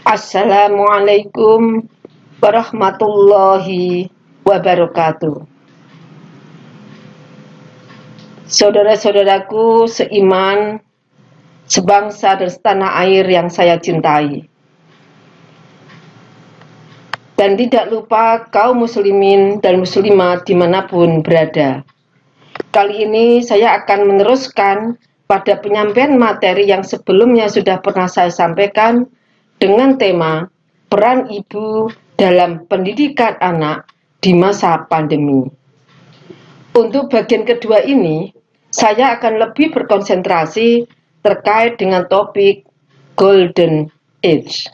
Assalamualaikum warahmatullahi wabarakatuh. Saudara-saudaraku seiman, sebangsa dan setanah air yang saya cintai. Dan tidak lupa kaum muslimin dan muslimat dimanapun berada. Kali ini saya akan meneruskan pada penyampaian materi yang sebelumnya sudah pernah saya sampaikan dengan tema peran ibu dalam pendidikan anak di masa pandemi. Untuk bagian kedua ini, saya akan lebih berkonsentrasi terkait dengan topik Golden Age.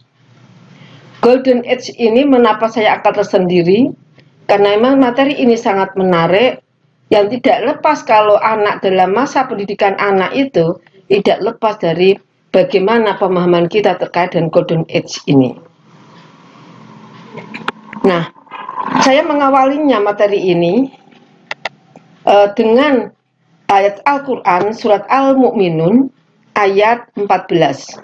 Golden Age ini mengapa saya angkat tersendiri? Karena memang materi ini sangat menarik, yang tidak lepas kalau anak dalam masa pendidikan anak itu tidak lepas dari bagaimana pemahaman kita terkait dengan Golden Age ini. Nah, saya mengawalinya materi ini dengan ayat Al-Quran surat Al-Mu'minun ayat 14.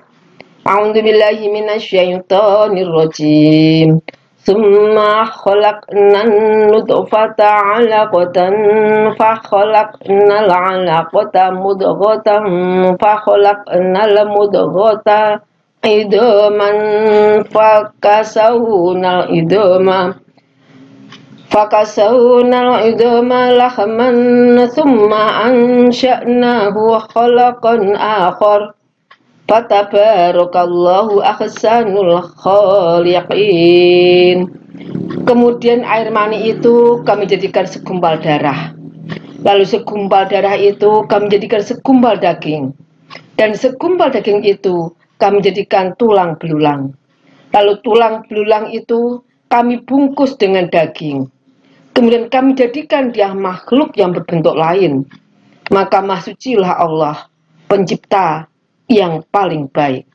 A'udzubillahi minasyaitonirrajim. Tsumma khalaqnan nutfata 'alaqatan fa khalaqnal 'alaqata mudghatan fa khalaqnal mudghata idman fa kasawnal idma lahman thumma ansha'nahu khalaqan akhar fatabarakallahu ahsanul khaliqin. Kemudian air mani itu kami jadikan segumpal darah. Lalu segumpal darah itu kami jadikan segumpal daging. Dan segumpal daging itu kami jadikan tulang belulang. Lalu tulang belulang itu kami bungkus dengan daging. Kemudian kami jadikan dia makhluk yang berbentuk lain. Maka Maha Sucilah Allah, pencipta yang paling baik.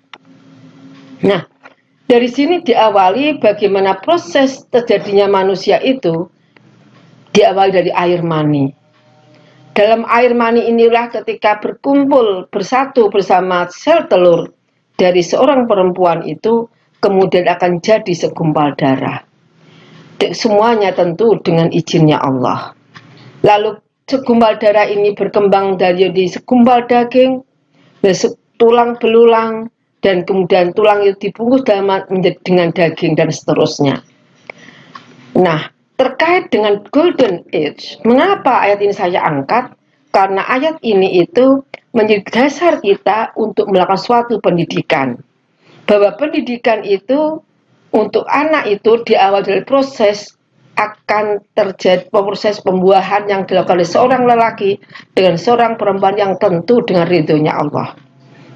Nah, dari sini diawali bagaimana proses terjadinya manusia itu diawali dari air mani. Dalam air mani inilah ketika berkumpul bersatu bersama sel telur dari seorang perempuan itu kemudian akan jadi segumpal darah. Semuanya tentu dengan izinnya Allah. Lalu segumpal darah ini berkembang dari segumpal daging, tulang belulang, dan kemudian tulang itu dibungkus dengan daging dan seterusnya. Nah, terkait dengan Golden Age, mengapa ayat ini saya angkat? Karena ayat ini itu menjadi dasar kita untuk melakukan suatu pendidikan. Bahwa pendidikan itu untuk anak itu di awal dari proses akan terjadi proses pembuahan yang dilakukan oleh seorang lelaki dengan seorang perempuan yang tentu dengan ridhonya Allah,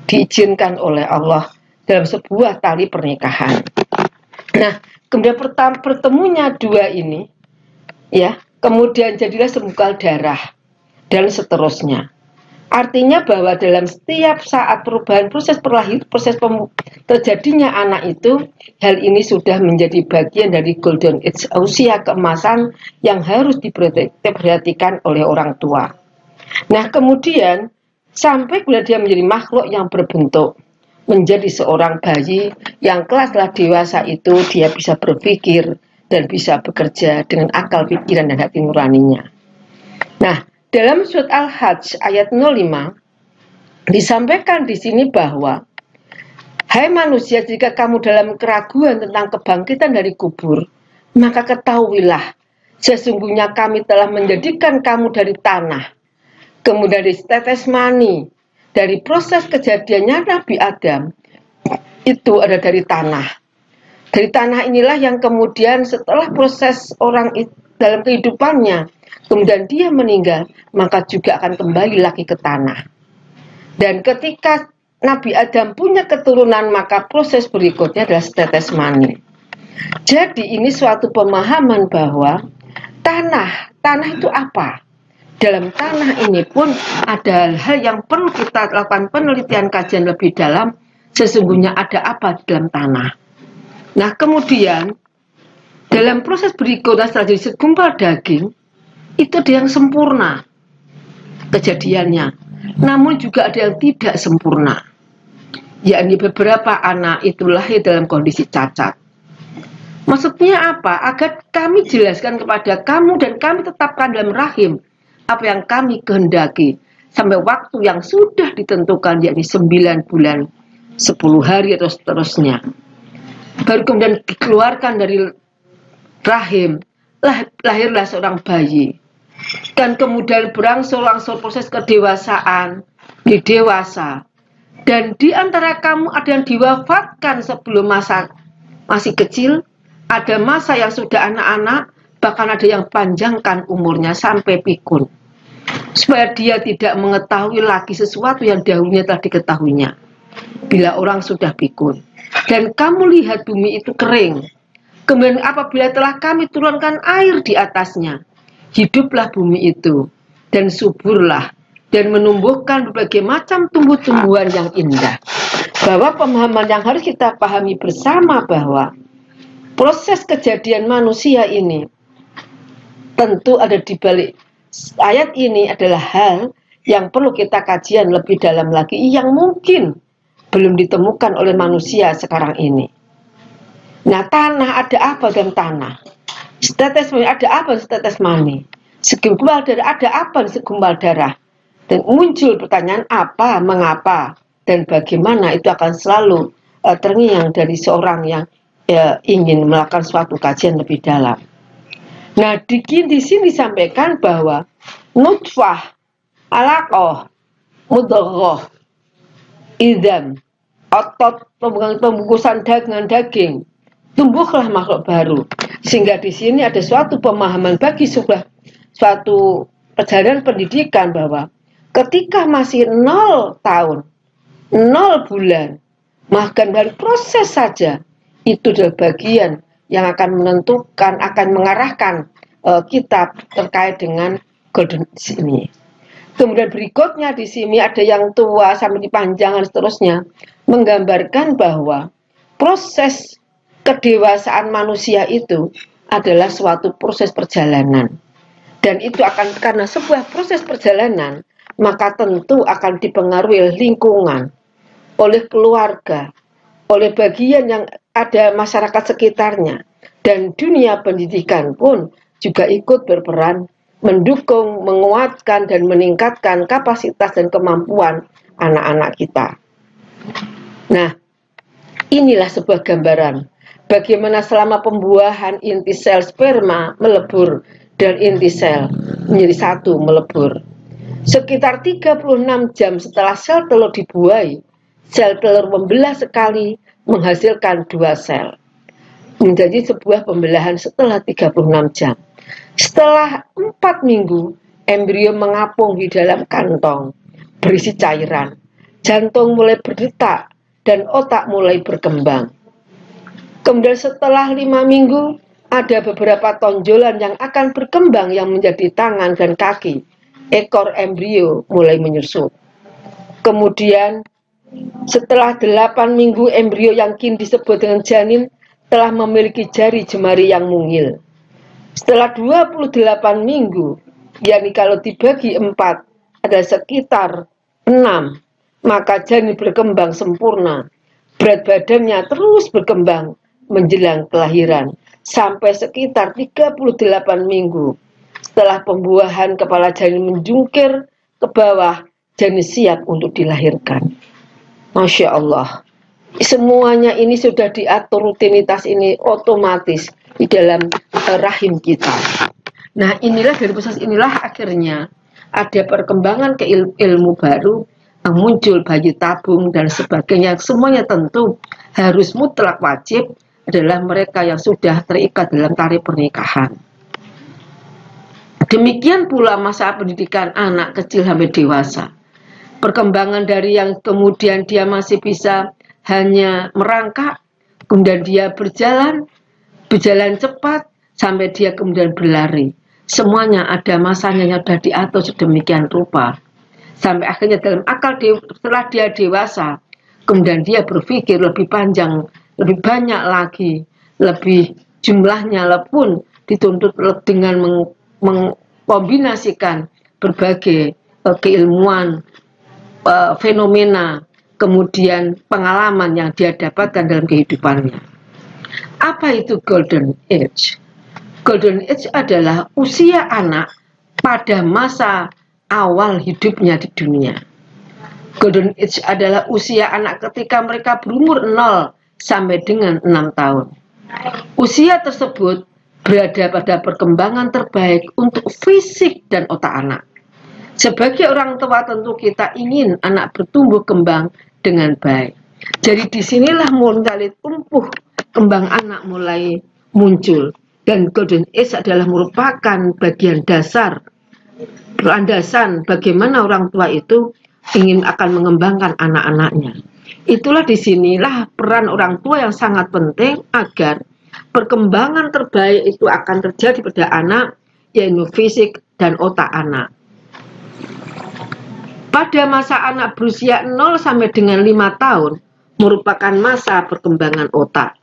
diizinkan oleh Allah dalam sebuah tali pernikahan. Nah, kemudian pertemunya dua ini, ya, kemudian jadilah segumpal darah dan seterusnya. Artinya bahwa dalam setiap saat perubahan proses terjadinya anak itu, hal ini sudah menjadi bagian dari Golden Age, usia keemasan yang harus diperhatikan oleh orang tua. Nah, kemudian sampai bila dia menjadi makhluk yang berbentuk, menjadi seorang bayi yang telah dewasa itu, dia bisa berpikir dan bisa bekerja dengan akal pikiran dan hati nuraninya. Nah, dalam surat Al-Hajj ayat 05 disampaikan di sini bahwa hai manusia, jika kamu dalam keraguan tentang kebangkitan dari kubur, maka ketahuilah sesungguhnya kami telah menjadikan kamu dari tanah, kemudian dari tetes mani. Dari proses kejadiannya Nabi Adam itu ada dari tanah. Dari tanah inilah yang kemudian setelah proses orang dalam kehidupannya, kemudian dia meninggal, maka juga akan kembali lagi ke tanah. Dan ketika Nabi Adam punya keturunan, maka proses berikutnya adalah setetes mani. Jadi ini suatu pemahaman bahwa tanah itu apa? Dalam tanah ini pun ada hal yang perlu kita lakukan penelitian kajian lebih dalam, sesungguhnya ada apa di dalam tanah. Nah, kemudian dalam proses berikutnya setelah jadi segumpal daging, itu ada yang sempurna kejadiannya, namun juga ada yang tidak sempurna. yakni beberapa anak itu lahir dalam kondisi cacat. Maksudnya apa? Agar kami jelaskan kepada kamu dan kami tetapkan dalam rahim apa yang kami kehendaki sampai waktu yang sudah ditentukan, yakni 9 bulan 10 hari atau seterusnya. Baru kemudian dikeluarkan dari rahim, lahirlah seorang bayi. Dan kemudian berangsur-angsur proses kedewasaan, dewasa. Dan di antara kamu ada yang diwafatkan sebelum masa masih kecil, ada masa yang sudah anak-anak, bahkan ada yang panjangkan umurnya sampai pikun. Supaya dia tidak mengetahui lagi sesuatu yang dahulunya telah diketahuinya. Bila orang sudah pikun. Dan kamu lihat bumi itu kering. Kemudian apabila telah kami turunkan air di atasnya, hiduplah bumi itu, dan suburlah, dan menumbuhkan berbagai macam tumbuh-tumbuhan yang indah. Bahwa pemahaman yang harus kita pahami bersama bahwa proses kejadian manusia ini tentu ada di balik ayat ini adalah hal yang perlu kita kajian lebih dalam lagi, yang mungkin belum ditemukan oleh manusia sekarang ini. Nah, tanah, ada apa dalam tanah? Setetes mani, ada apa setetes mani? Segumpal darah, ada apa di segumpal darah? Dan muncul pertanyaan apa, mengapa, dan bagaimana, itu akan selalu terngiang dari seorang yang ingin melakukan suatu kajian lebih dalam. Nah, di sini disampaikan bahwa nutfah, alaqah, mudghah, idam, otot, pembungkusan daging, tumbuhlah makhluk baru. Sehingga di sini ada suatu pemahaman bagi suatu perjalanan pendidikan bahwa ketika masih 0 tahun, 0 bulan, bahkan dari proses saja, itu adalah bagian yang akan menentukan, akan mengarahkan kita terkait dengan golden ini. Kemudian berikutnya di sini ada yang tua sampai di panjangan seterusnya, menggambarkan bahwa proses kedewasaan manusia itu adalah suatu proses perjalanan. Dan itu akan, karena sebuah proses perjalanan, maka tentu akan dipengaruhi oleh lingkungan, oleh keluarga, oleh bagian yang ada masyarakat sekitarnya, dan dunia pendidikan pun juga ikut berperan mendukung, menguatkan, dan meningkatkan kapasitas dan kemampuan anak-anak kita. Nah, inilah sebuah gambaran bagaimana selama pembuahan inti sel sperma melebur dan inti sel menjadi satu melebur. Sekitar 36 jam setelah sel telur dibuai, sel telur membelah sekali menghasilkan 2 sel. Menjadi sebuah pembelahan setelah 36 jam. Setelah 4 minggu, embrio mengapung di dalam kantong, berisi cairan. Jantung mulai berdetak dan otak mulai berkembang. Kemudian setelah 5 minggu, ada beberapa tonjolan yang akan berkembang yang menjadi tangan dan kaki. Ekor embrio mulai menyusut. Kemudian setelah 8 minggu, embrio yang kini disebut dengan janin telah memiliki jari jemari yang mungil. Setelah 28 minggu, yakni kalau dibagi 4 ada sekitar 6, maka janin berkembang sempurna. Berat badannya terus berkembang menjelang kelahiran sampai sekitar 38 minggu. Setelah pembuahan, kepala janin menjungkir ke bawah, janin siap untuk dilahirkan. Masya Allah, semuanya ini sudah diatur, rutinitas ini otomatis di dalam rahim kita. Nah, inilah dari proses inilah akhirnya ada perkembangan ke ilmu baru, muncul bayi tabung dan sebagainya. Semuanya tentu harus mutlak wajib adalah mereka yang sudah terikat dalam tali pernikahan. Demikian pula masa pendidikan anak kecil sampai dewasa. Perkembangan dari yang kemudian dia masih bisa hanya merangkak, kemudian dia berjalan cepat, sampai dia kemudian berlari. Semuanya ada masanya yang sudah diatur sedemikian rupa. Sampai akhirnya dalam akal setelah dia dewasa, kemudian dia berpikir lebih panjang, lebih banyak lagi, lebih jumlahnya pun dituntut dengan mengkombinasikan berbagai keilmuan, fenomena kemudian pengalaman yang dia dapatkan dalam kehidupannya. Apa itu golden age? Golden age adalah usia anak pada masa awal hidupnya di dunia. Golden age adalah usia anak ketika mereka berumur 0 sampai dengan 6 tahun. Usia tersebut berada pada perkembangan terbaik untuk fisik dan otak anak. Sebagai orang tua tentu kita ingin anak bertumbuh kembang dengan baik. Jadi disinilah mulai tumbuh kembang anak mulai muncul. Dan golden age adalah merupakan bagian dasar, landasan bagaimana orang tua itu ingin akan mengembangkan anak-anaknya. Itulah disinilah peran orang tua yang sangat penting agar perkembangan terbaik itu akan terjadi pada anak, yaitu fisik dan otak anak. Pada masa anak berusia 0 sampai dengan 5 tahun merupakan masa perkembangan otak.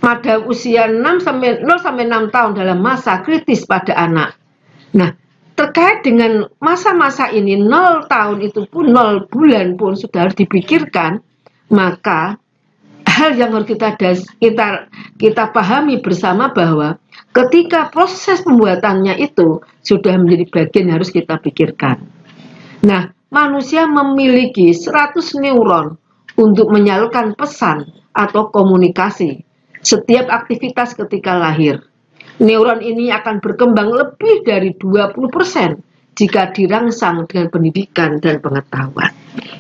Pada usia 0 sampai 6 tahun dalam masa kritis pada anak. Nah, terkait dengan masa-masa ini 0 tahun itu pun 0 bulan pun sudah harus dipikirkan, maka hal yang harus kita pahami bersama bahwa ketika proses pembuatannya itu sudah menjadi bagian yang harus kita pikirkan. Nah, manusia memiliki 100 neuron untuk menyalurkan pesan atau komunikasi setiap aktivitas ketika lahir. Neuron ini akan berkembang lebih dari 20% jika dirangsang dengan pendidikan dan pengetahuan.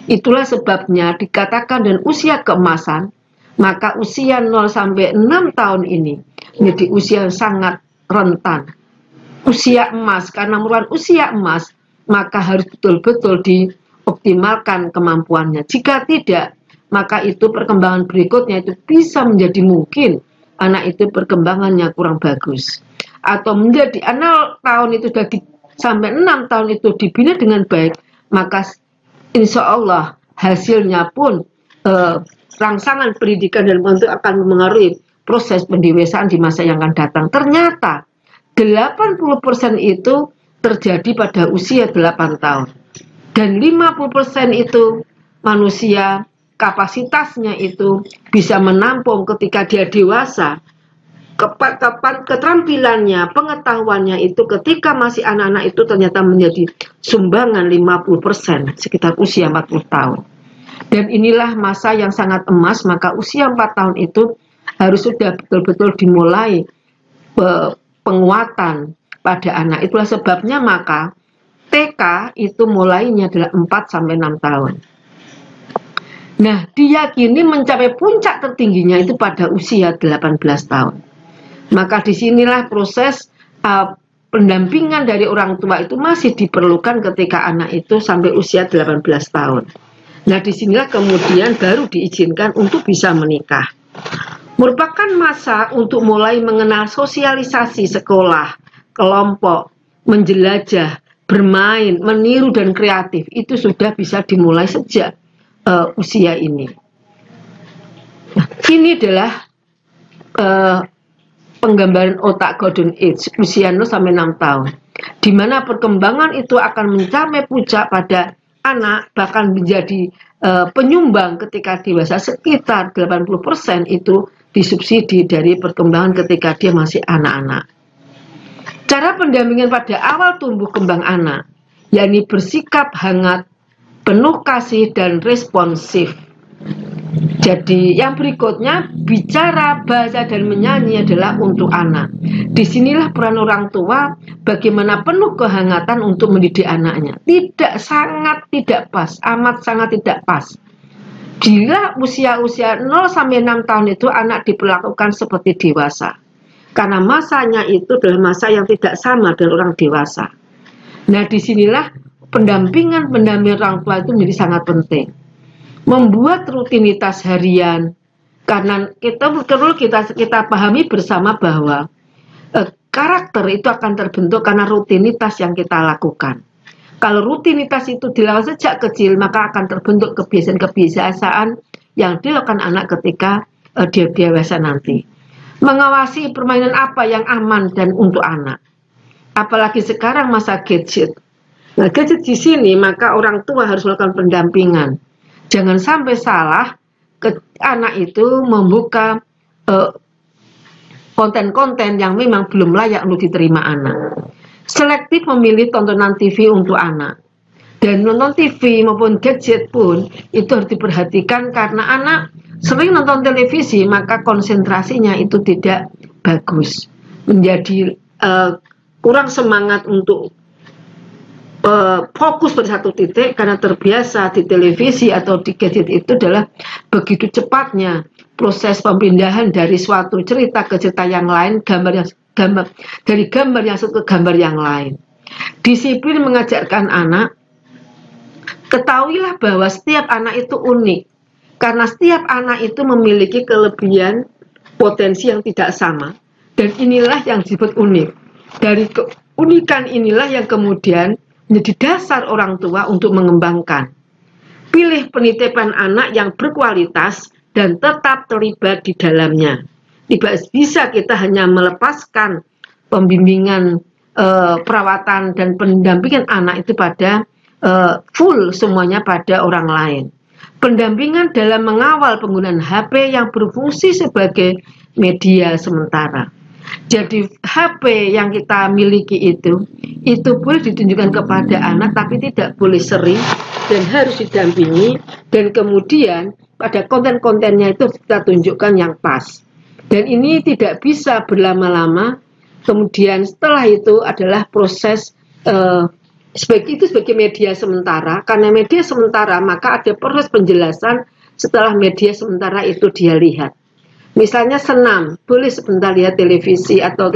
Itulah sebabnya dikatakan dan usia keemasan, maka usia 0 sampai 6 tahun ini menjadi usia yang sangat rentan. Usia emas, karena merupakan usia emas, maka harus betul-betul dioptimalkan kemampuannya. Jika tidak, maka itu perkembangan berikutnya itu bisa menjadi mungkin anak itu perkembangannya kurang bagus. Atau menjadi 0 tahun itu sampai 6 tahun itu dibina dengan baik, maka insya Allah hasilnya pun rangsangan pendidikan dan bentuk akan memengaruhi proses pendewasaan di masa yang akan datang. Ternyata 80% itu terjadi pada usia 8 tahun. Dan 50% itu manusia kapasitasnya itu bisa menampung ketika dia dewasa. Keterampilannya, pengetahuannya itu ketika masih anak-anak itu ternyata menjadi sumbangan 50%, sekitar usia 40 tahun. Dan inilah masa yang sangat emas, maka usia 4 tahun itu harus sudah betul-betul dimulai penguatan pada anak. Itulah sebabnya maka TK itu mulainya adalah 4 sampai 6 tahun. Nah, diyakini mencapai puncak tertingginya itu pada usia 18 tahun. Maka disinilah proses pendampingan dari orang tua itu masih diperlukan ketika anak itu sampai usia 18 tahun. Nah, disinilah kemudian baru diizinkan untuk bisa menikah. Merupakan masa untuk mulai mengenal sosialisasi sekolah, kelompok, menjelajah, bermain, meniru, dan kreatif. Itu sudah bisa dimulai sejak usia ini. Nah, ini adalah penggambaran otak golden age usia 0 sampai 6 tahun, di mana perkembangan itu akan mencapai puncak pada anak, bahkan menjadi penyumbang ketika dewasa. Sekitar 80% itu disubsidi dari perkembangan ketika dia masih anak-anak. Cara pendampingan pada awal tumbuh kembang anak, yakni bersikap hangat, penuh kasih, dan responsif. Jadi yang berikutnya, bicara, bahasa, dan menyanyi adalah untuk anak. Disinilah peran orang tua bagaimana penuh kehangatan untuk mendidik anaknya. Sangat tidak pas, amat sangat tidak pas. Bila usia-usia 0 sampai 6 tahun itu anak diperlakukan seperti dewasa. Karena masanya itu adalah masa yang tidak sama dengan orang dewasa. Nah, disinilah pendampingan orang tua itu menjadi sangat penting. Membuat rutinitas harian, karena kita pahami bersama bahwa karakter itu akan terbentuk karena rutinitas yang kita lakukan. Kalau rutinitas itu dilakukan sejak kecil, maka akan terbentuk kebiasaan-kebiasaan yang dilakukan anak ketika dia dewasa nanti. Mengawasi permainan apa yang aman dan untuk anak. Apalagi sekarang masa gadget. Nah, gadget di sini maka orang tua harus melakukan pendampingan. Jangan sampai salah anak itu membuka konten-konten yang memang belum layak untuk diterima anak. Selektif memilih tontonan TV untuk anak. Dan nonton TV maupun gadget pun itu harus diperhatikan karena anak sering nonton televisi maka konsentrasinya itu tidak bagus. Menjadi kurang semangat untuk fokus pada satu titik karena terbiasa di televisi atau di gadget itu adalah begitu cepatnya proses pemindahan dari suatu cerita ke cerita yang lain, dari gambar yang satu ke gambar yang lain. Disiplin mengajarkan anak, ketahuilah bahwa setiap anak itu unik karena setiap anak itu memiliki kelebihan potensi yang tidak sama dan inilah yang disebut unik. Dari keunikan inilah yang kemudian menjadi dasar orang tua untuk mengembangkan. Pilih penitipan anak yang berkualitas dan tetap terlibat di dalamnya. Tidak bisa kita hanya melepaskan pembimbingan, perawatan dan pendampingan anak itu pada full semuanya pada orang lain. Pendampingan dalam mengawal penggunaan HP yang berfungsi sebagai media sementara. Jadi HP yang kita miliki itu boleh ditunjukkan kepada anak tapi tidak boleh sering dan harus didampingi dan kemudian pada konten-kontennya itu kita tunjukkan yang pas. Dan ini tidak bisa berlama-lama, kemudian setelah itu adalah proses sebagai media sementara, karena media sementara maka ada proses penjelasan setelah media sementara itu dia lihat. Misalnya senam, boleh sebentar lihat televisi atau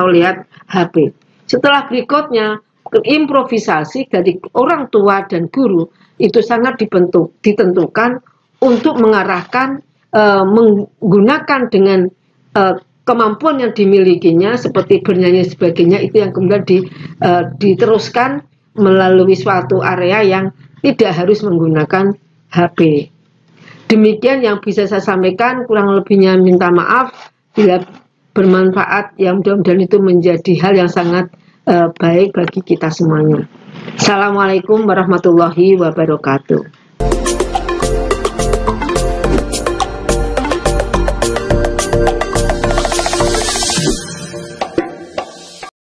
lihat HP. Setelah berikutnya, improvisasi dari orang tua dan guru itu sangat ditentukan untuk mengarahkan, menggunakan dengan kemampuan yang dimilikinya seperti bernyanyi sebagainya itu yang kemudian diteruskan melalui suatu area yang tidak harus menggunakan HP. Demikian yang bisa saya sampaikan, kurang lebihnya minta maaf bila bermanfaat, yang mudah-mudahan itu menjadi hal yang sangat baik bagi kita semuanya. Assalamualaikum warahmatullahi wabarakatuh.